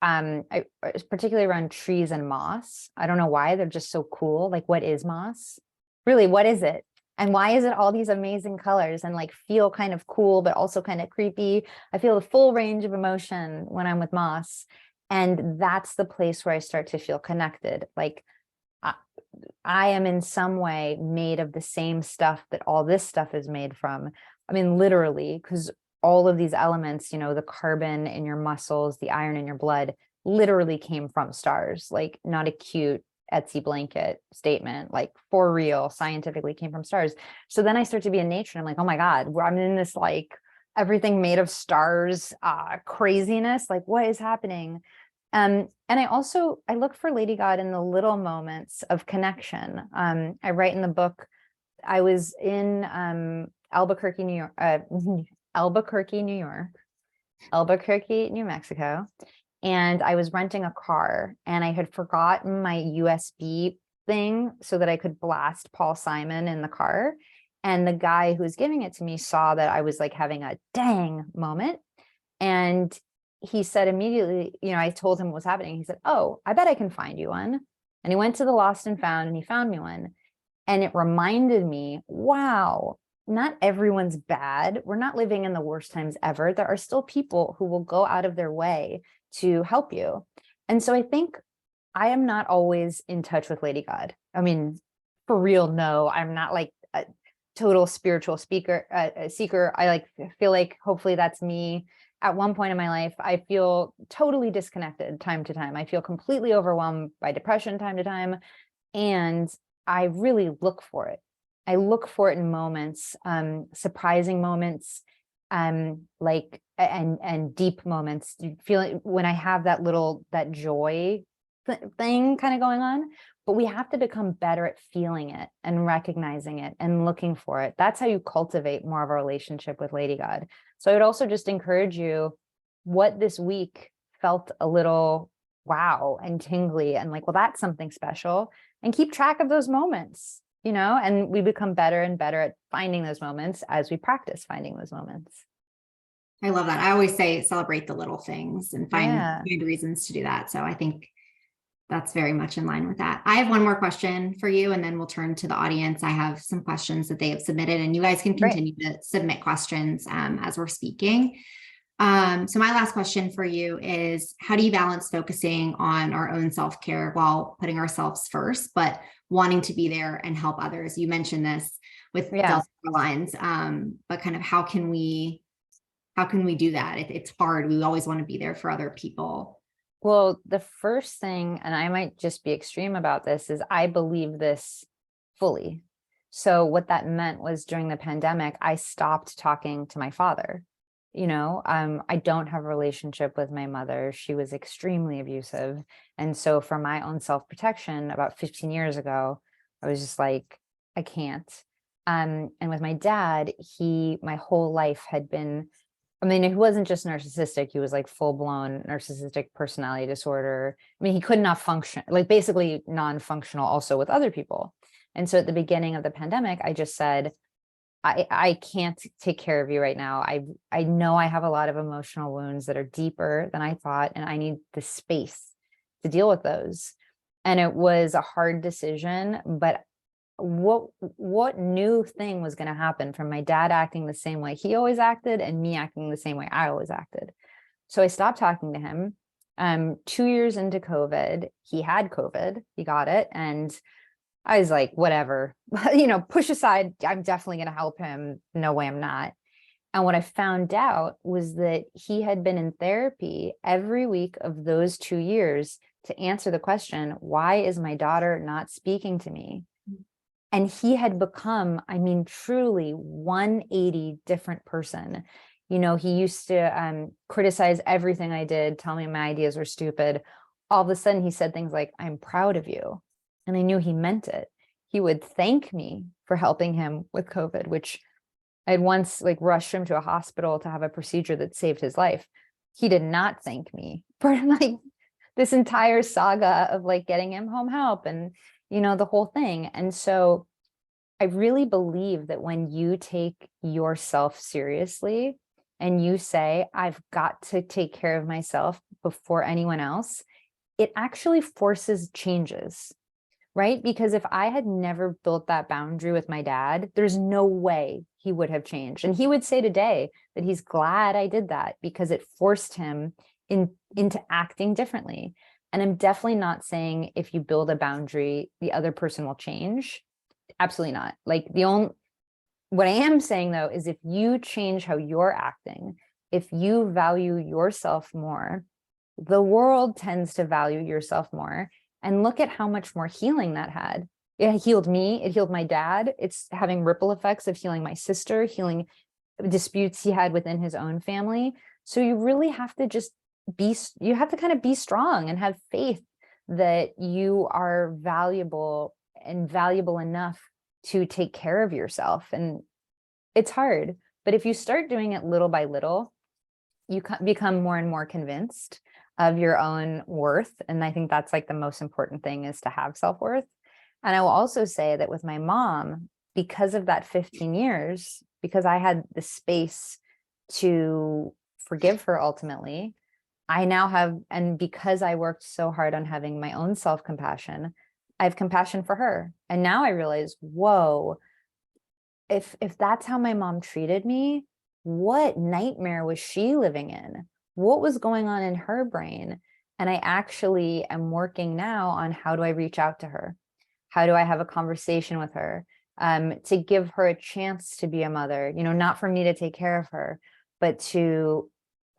I particularly around trees and moss. I don't know why, they're just so cool. Like, what is moss? Really, what is it? And why is it all these amazing colors and like feel kind of cool, but also kind of creepy? I feel the full range of emotion when I'm with moss. And that's the place where I start to feel connected. Like, I am in some way made of the same stuff that all this stuff is made from. I mean, literally, because all of these elements, the carbon in your muscles, the iron in your blood, literally came from stars, like not a cute Etsy blanket statement, like for real, scientifically came from stars. So then I start to be in nature and I'm like, oh my God, I'm in this like everything made of stars, craziness. Like, what is happening? And I look for Lady God in the little moments of connection. I write in the book, I was in Albuquerque, New York, Albuquerque, New Mexico, and I was renting a car and I had forgotten my USB thing so that I could blast Paul Simon in the car. And the guy who was giving it to me saw that I was like having a dang moment. And he said immediately, I told him what was happening. He said, oh, I bet I can find you one. And he went to the lost and found and he found me one. And it reminded me, wow, not everyone's bad. We're not living in the worst times ever. There are still people who will go out of their way to help you. And so I think I am not always in touch with Lady God. I mean, for real, no, I'm not like a total spiritual seeker. I feel like hopefully that's me. At one point in my life, I feel totally disconnected time to time. I feel completely overwhelmed by depression time to time. And I really look for it. I look for it in moments, surprising moments, and deep moments. You feel it when I have that joy thing kind of going on. But we have to become better at feeling it and recognizing it and looking for it. That's how you cultivate more of a relationship with Lady God. So I would also just encourage you, what this week felt a little wow and tingly and like, well, that's something special, and keep track of those moments, and we become better and better at finding those moments as we practice finding those moments. I love that. I always say celebrate the little things and find reasons to do that. So I think that's very much in line with that. I have one more question for you, and then we'll turn to the audience. I have some questions that they have submitted, and you guys can continue to submit questions as we're speaking. So my last question for you is, how do you balance focusing on our own self-care while putting ourselves first, but wanting to be there and help others? You mentioned this with Delta Airlines, but kind of how can we do that? It's hard. We always want to be there for other people. Well, the first thing, and I might just be extreme about this, is I believe this fully. So what that meant was during the pandemic, I stopped talking to my father. I don't have a relationship with my mother. She was extremely abusive. And so for my own self-protection, about 15 years ago, I was just like, I can't. And with my dad, my whole life had been, I mean, he wasn't just narcissistic, he was like full-blown narcissistic personality disorder. I mean, he could not function, like basically non-functional also with other people. And so at the beginning of the pandemic, I just said, I can't take care of you right now. I know I have a lot of emotional wounds that are deeper than I thought, and I need the space to deal with those. And it was a hard decision, but what new thing was going to happen from my dad acting the same way he always acted and me acting the same way I always acted? So I stopped talking to him. 2 years into COVID, he had COVID, he got it, and I was like, whatever, push aside, I'm definitely going to help him. No way I'm not. And what I found out was that he had been in therapy every week of those 2 years to answer the question, why is my daughter not speaking to me? And he had become, I mean, truly 180 different person. He used to criticize everything I did, tell me my ideas were stupid. All of a sudden he said things like, I'm proud of you. And I knew he meant it. He would thank me for helping him with COVID, which I had once like rushed him to a hospital to have a procedure that saved his life. He did not thank me for like this entire saga of like getting him home help and, the whole thing. And so I really believe that when you take yourself seriously and you say, I've got to take care of myself before anyone else, it actually forces changes. Right? Because if I had never built that boundary with my dad, there's no way he would have changed. And he would say today that he's glad I did that because it forced him into acting differently. And I'm definitely not saying if you build a boundary, the other person will change. Absolutely not. Like what I am saying though, is if you change how you're acting, if you value yourself more, the world tends to value yourself more. And look at how much more healing that had. It healed me. It healed my dad. It's having ripple effects of healing my sister, healing disputes he had within his own family. So you really have to you have to kind of be strong and have faith that you are valuable and valuable enough to take care of yourself. And it's hard, but if you start doing it little by little, you become more and more convinced of your own worth. And I think that's like the most important thing, is to have self-worth. And I will also say that with my mom, because of that 15 years, because I had the space to forgive her ultimately, I now have, and because I worked so hard on having my own self-compassion, I have compassion for her. And now I realize, whoa, if that's how my mom treated me, what nightmare was she living in? What was going on in her brain? And I actually am working now on how do I reach out to her? How do I have a conversation with her to give her a chance to be a mother, not for me to take care of her, but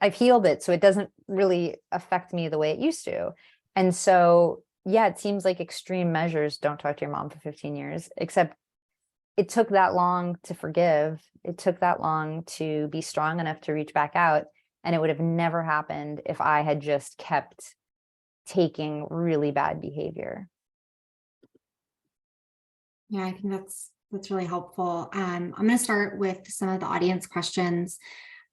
I've healed it. So it doesn't really affect me the way it used to. And so, yeah, it seems like extreme measures, don't talk to your mom for 15 years, except it took that long to forgive. It took that long to be strong enough to reach back out. And it would have never happened if I had just kept taking really bad behavior. Yeah, I think that's really helpful. I'm going to start with some of the audience questions.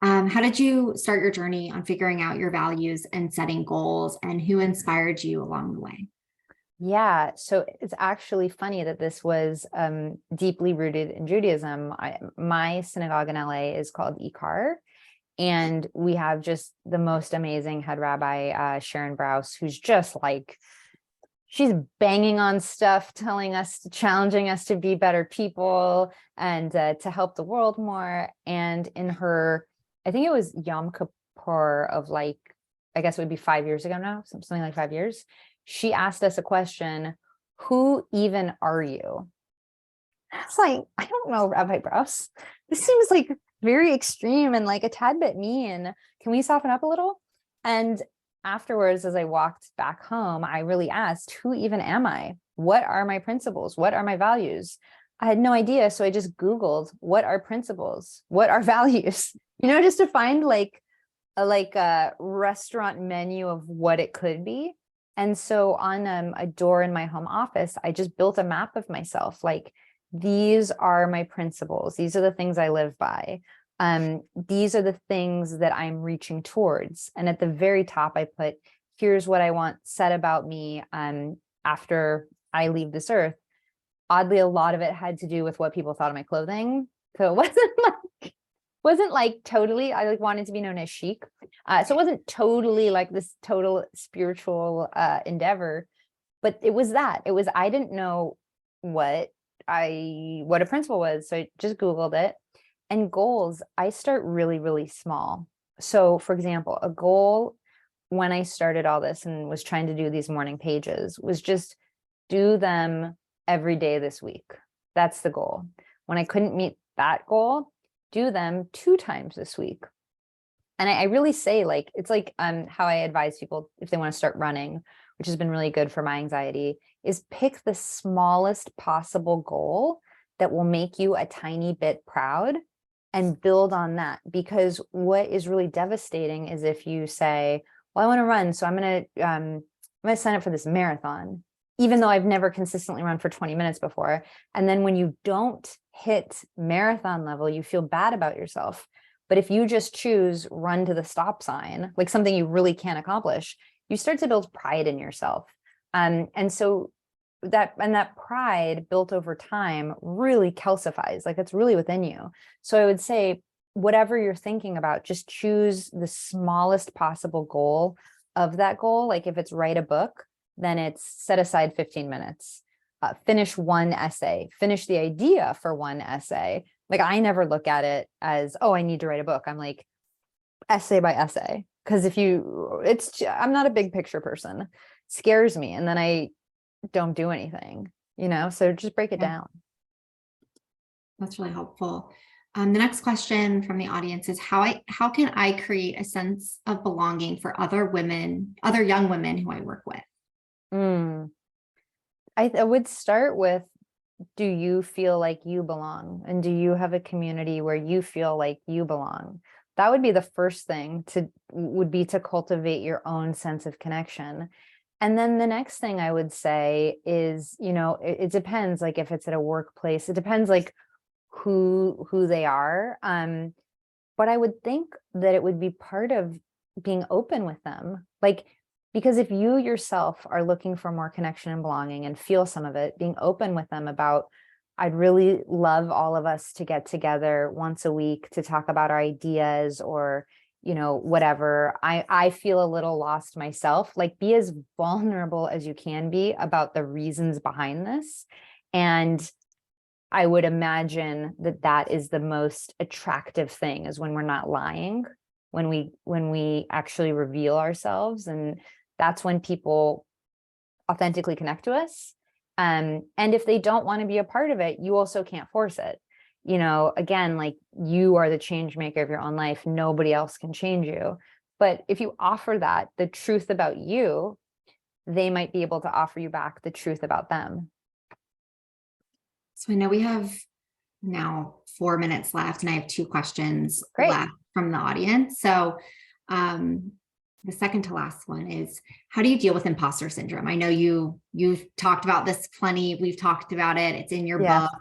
How did you start your journey on figuring out your values and setting goals, and who inspired you along the way? Yeah, so it's actually funny that this was deeply rooted in Judaism. My synagogue in LA is called Ikar. And we have just the most amazing head rabbi, Sharon Brous, who's just like, she's banging on stuff, challenging us to be better people and to help the world more. And in her, I think it was Yom Kippur of like, I guess it would be 5 years ago now, something like 5 years. She asked us a question, who even are you? I was like, I don't know, Rabbi Brous. This seems like very extreme and like a tad bit mean. Can we soften up a little? And afterwards, as I walked back home, I really asked, who even am I? What are my principles? What are my values? I had no idea. So I just Googled what are principles, what are values, just to find like a restaurant menu of what it could be. And so on a door in my home office, I just built a map of myself. Like, these are my principles. These are the things I live by. These are the things that I'm reaching towards. And at the very top, I put, here's what I want said about me after I leave this earth. Oddly, a lot of it had to do with what people thought of my clothing. So it wasn't like totally, I like wanted to be known as chic. So it wasn't totally like this total spiritual endeavor, but it was that. It was, I didn't know what a principle was. So I just Googled it. And goals, I start really, really small. So for example, a goal when I started all this and was trying to do these morning pages was just do them every day this week. That's the goal. When I couldn't meet that goal, do them 2 times this week. And I really say, like, it's like how I advise people if they want to start running, which has been really good for my anxiety, is pick the smallest possible goal that will make you a tiny bit proud and build on that. Because what is really devastating is if you say, well, I want to run, so I'm going to sign up for this marathon, even though I've never consistently run for 20 minutes before. And then when you don't hit marathon level, you feel bad about yourself. But if you just choose run to the stop sign, like something you really can't accomplish, you start to build pride in yourself. And so that pride built over time really calcifies, like it's really within you. So I would say, whatever you're thinking about, just choose the smallest possible goal of that goal. Like if it's write a book, then it's set aside 15 minutes, finish 1 essay, finish the idea for 1 essay. Like I never look at it as, oh, I need to write a book. I'm like essay by essay. Because I'm not a big picture person. It scares me. And then I don't do anything, so just break it down. That's really helpful. The next question from the audience is how can I create a sense of belonging for other young women who I work with? I would start with, do you feel like you belong? And do you have a community where you feel like you belong? That would be the first thing would be to cultivate your own sense of connection. And then the next thing I would say is, it depends, like if it's at a workplace, it depends like who they are. But I would think that it would be part of being open with them. Like, because if you yourself are looking for more connection and belonging and feel some of it, being open with them about, I'd really love all of us to get together once a week to talk about our ideas or, whatever. I feel a little lost myself. Like, be as vulnerable as you can be about the reasons behind this. And I would imagine that is the most attractive thing, is when we're not lying, when we actually reveal ourselves. And that's when people authentically connect to us. And if they don't want to be a part of it, you also can't force it. Again, like, you are the change maker of your own life. Nobody else can change you. But if you offer that, the truth about you, they might be able to offer you back the truth about them. So I know we have now 4 minutes left, and I have 2 questions Great. left from the audience. So the second to last one is, how do you deal with imposter syndrome? I know you've talked about this plenty. We've talked about it. It's in your book.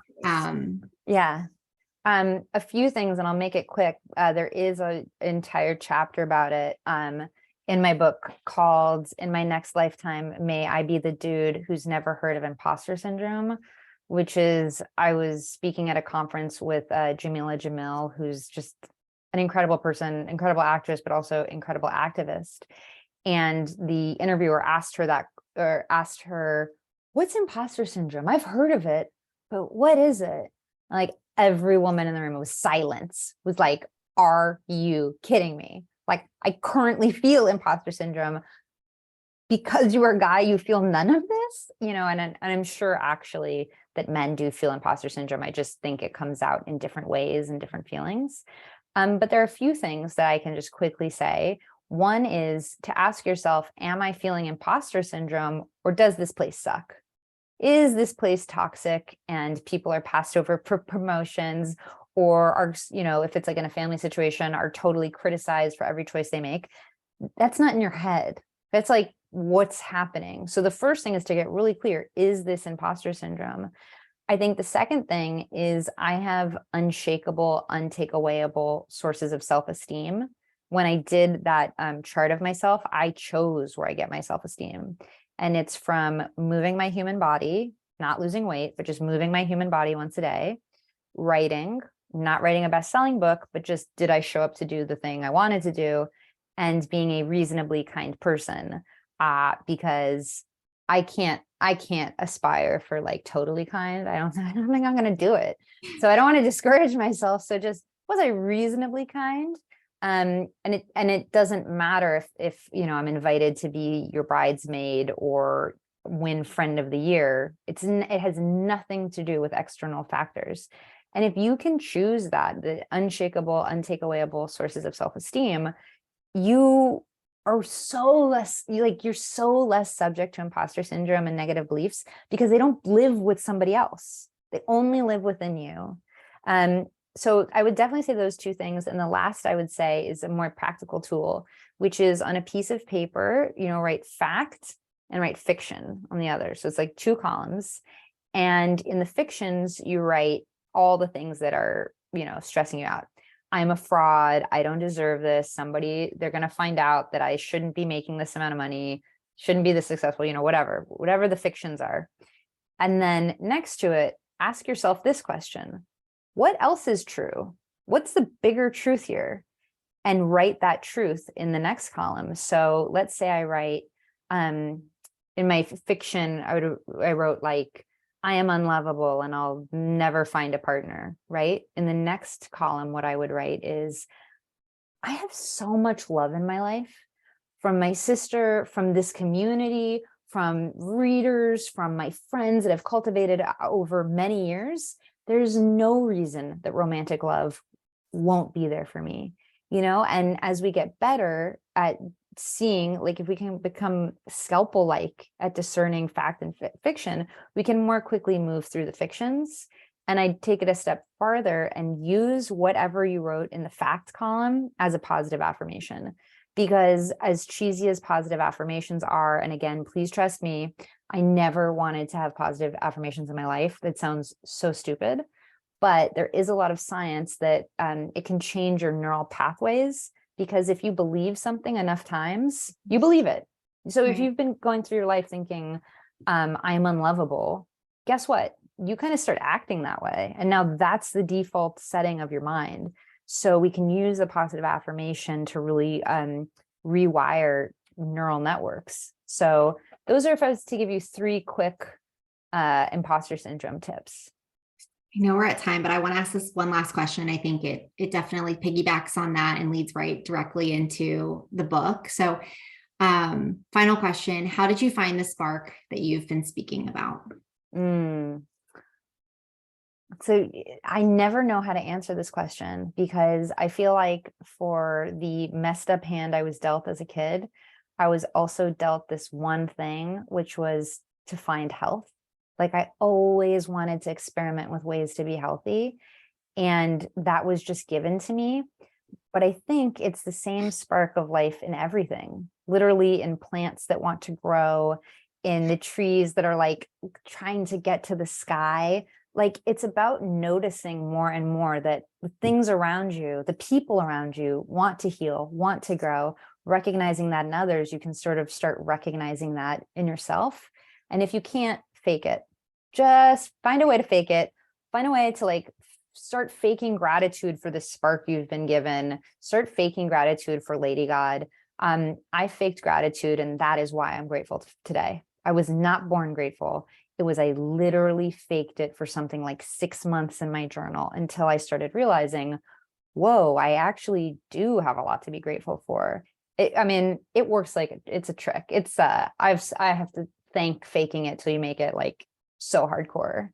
A few things, and I'll make it quick. There is an entire chapter about it in my book called "In My Next Lifetime, May I Be the Dude Who's Never Heard of Imposter Syndrome," which is, I was speaking at a conference with Jamila Jamil, who's just an incredible person, incredible actress, but also incredible activist. And the interviewer asked her, what's imposter syndrome? I've heard of it, but what is it? Like, every woman in the room was silence, was like, are you kidding me? Like, I currently feel imposter syndrome. Because you are a guy, you feel none of this, and I'm sure actually that men do feel imposter syndrome. I just think it comes out in different ways and different feelings. But there are a few things that I can just quickly say. One is to ask yourself, am I feeling imposter syndrome, or does this place suck? is this place toxic and people are passed over for promotions, or are, if it's like in a family situation, are totally criticized for every choice they make. That's not in your head. That's like what's happening. So the first thing is to get really clear, is this imposter syndrome? I think the second thing is I have unshakable, untakeawayable sources of self-esteem. When I did that chart of myself, I chose where I get my self-esteem. And it's from moving my human body, not losing weight, but just moving my human body once a day, writing, not writing a best-selling book, but just did I show up to do the thing I wanted to do, and being a reasonably kind person, because I can't aspire for like totally kind. I don't think I'm going to do it. So I don't want to discourage myself. So just, was I reasonably kind? And it doesn't matter if I'm invited to be your bridesmaid or win friend of the year. It has nothing to do with external factors. And if you can choose that, the unshakable, untakeawayable sources of self-esteem, you are you're so less subject to imposter syndrome and negative beliefs, because they don't live with somebody else. They only live within you. So I would definitely say those two things. And the last I would say is a more practical tool, which is on a piece of paper, write fact and write fiction on the other. So it's like 2 columns. And in the fictions, you write all the things that are, stressing you out. I'm a fraud. I don't deserve this. They're going to find out that I shouldn't be making this amount of money, shouldn't be this successful, whatever the fictions are. And then next to it, ask yourself this question: what else is true? What's the bigger truth here? And write that truth in the next column. So let's say I write, in my fiction, I wrote like, I am unlovable and I'll never find a partner, right? In the next column, what I would write is, I have so much love in my life, from my sister, from this community, from readers, from my friends that I've cultivated over many years. There's no reason that romantic love won't be there for me, and as we get better at seeing, like if we can become scalpel-like at discerning fact and fiction, we can more quickly move through the fictions. And I'd take it a step farther and use whatever you wrote in the fact column as a positive affirmation. Because as cheesy as positive affirmations are, and again, please trust me, I never wanted to have positive affirmations in my life. That sounds so stupid, but there is a lot of science that it can change your neural pathways. Because if you believe something enough times, you believe it. So if you've been going through your life thinking, I'm unlovable, guess what? You kind of start acting that way. And now that's the default setting of your mind. So we can use a positive affirmation to really rewire neural networks. So those are, if I was to give you 3 quick imposter syndrome tips. I know we're at time, but I want to ask this one last question. I think it definitely piggybacks on that and leads right directly into the book. So final question, how did you find the spark that you've been speaking about? So I never know how to answer this question, because I feel like for the messed up hand I was dealt as a kid, I was also dealt this one thing, which was to find health. Like I always wanted to experiment with ways to be healthy, and that was just given to me. But I think it's the same spark of life in everything, literally in plants that want to grow, in the trees that are like trying to get to the sky. Like it's about noticing more and more that the things around you, the people around you want to heal, want to grow, recognizing that in others, you can sort of start recognizing that in yourself. And if you can't fake it, just find a way to fake it, find a way to like start faking gratitude for the spark you've been given, start faking gratitude for Lady God. I faked gratitude, and that is why I'm grateful today. I was not born grateful. It was, I literally faked it for something like 6 months in my journal until I started realizing, whoa, I actually do have a lot to be grateful for. It works like it's a trick. It's I have to thank faking it till you make it like so hardcore.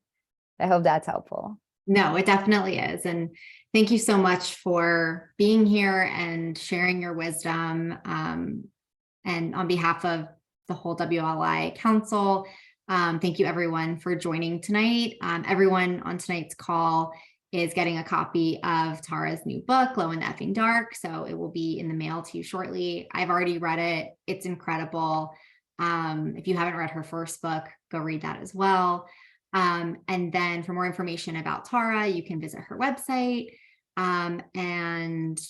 I hope that's helpful. No, it definitely is. And thank you so much for being here and sharing your wisdom. And on behalf of the whole WLI Council, Thank you everyone for joining tonight. Everyone on tonight's call is getting a copy of Tara's new book, Glow in the Effing Dark. So it will be in the mail to you shortly. I've already read it. It's incredible. If you haven't read her first book, go read that as well. And then for more information about Tara, you can visit her website. And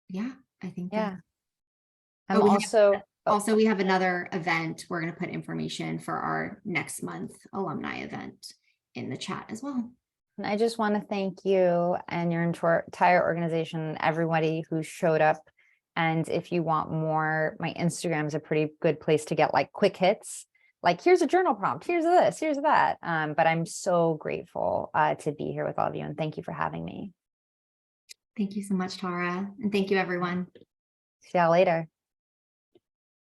yeah, I think Yeah. that, I'm also, we have another event. We're going to put information for our next month alumni event in the chat as well. And I just want to thank you and your entire organization, everybody who showed up. And if you want more, my Instagram is a pretty good place to get like quick hits. Like, here's a journal prompt, here's this, here's that. But I'm so grateful to be here with all of you. And thank you for having me. Thank you so much, Tara. And thank you, everyone. See y'all later.